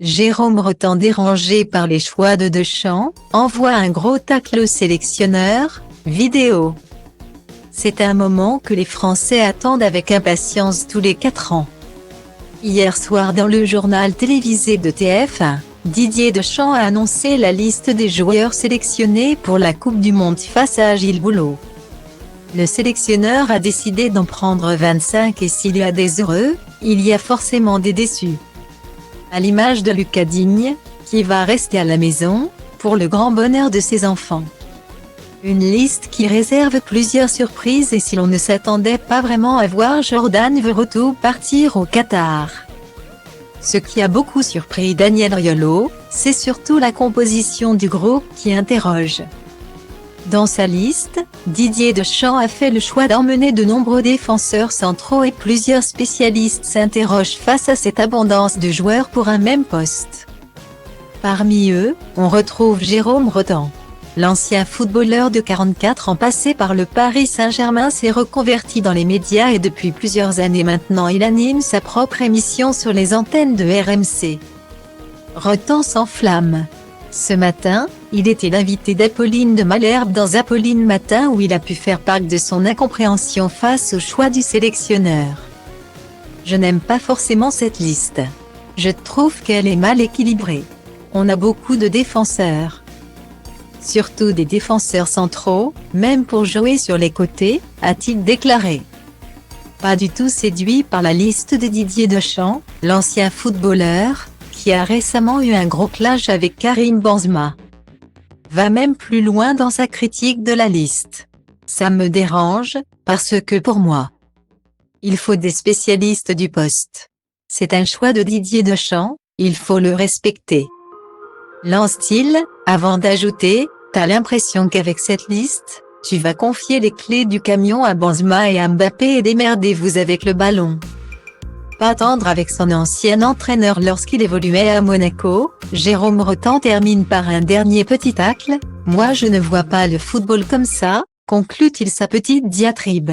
Jérôme Rotten, dérangé par les choix de Deschamps, envoie un gros tacle au sélectionneur. Vidéo. C'est un moment que les Français attendent avec impatience tous les 4 ans. Hier soir, dans le journal télévisé de TF1, Didier Deschamps a annoncé la liste des joueurs sélectionnés pour la Coupe du Monde face à Gilles Boulot. Le sélectionneur a décidé d'en prendre 25 et s'il y a des heureux, il y a forcément des déçus. À l'image de Lucas Digne, qui va rester à la maison, pour le grand bonheur de ses enfants. Une liste qui réserve plusieurs surprises et si l'on ne s'attendait pas vraiment à voir Jordan Verretou partir au Qatar. Ce qui a beaucoup surpris Daniel Riolo, c'est surtout la composition du groupe qui interroge. Dans sa liste, Didier Deschamps a fait le choix d'emmener de nombreux défenseurs centraux et plusieurs spécialistes s'interrogent face à cette abondance de joueurs pour un même poste. Parmi eux, on retrouve Jérôme Rotten. L'ancien footballeur de 44 ans passé par le Paris Saint-Germain s'est reconverti dans les médias et depuis plusieurs années maintenant il anime sa propre émission sur les antennes de RMC. Rotten s'enflamme. Ce matin, il était l'invité d'Apolline de Malherbe dans Apolline Matin où il a pu faire part de son incompréhension face au choix du sélectionneur. Je n'aime pas forcément cette liste. Je trouve qu'elle est mal équilibrée. On a beaucoup de défenseurs. Surtout des défenseurs centraux, même pour jouer sur les côtés, a-t-il déclaré. Pas du tout séduit par la liste de Didier Deschamps, l'ancien footballeur, qui a récemment eu un gros clash avec Karim Benzema. Va même plus loin dans sa critique de la liste. Ça me dérange, parce que pour moi, il faut des spécialistes du poste. C'est un choix de Didier Deschamps, il faut le respecter. Lance-t-il, avant d'ajouter, t'as l'impression qu'avec cette liste, tu vas confier les clés du camion à Benzema et à Mbappé et démerdez-vous avec le ballon. Pas tendre avec son ancien entraîneur lorsqu'il évoluait à Monaco, Jérôme Rotten termine par un dernier petit tacle. Moi je ne vois pas le football comme ça, conclut-il sa petite diatribe.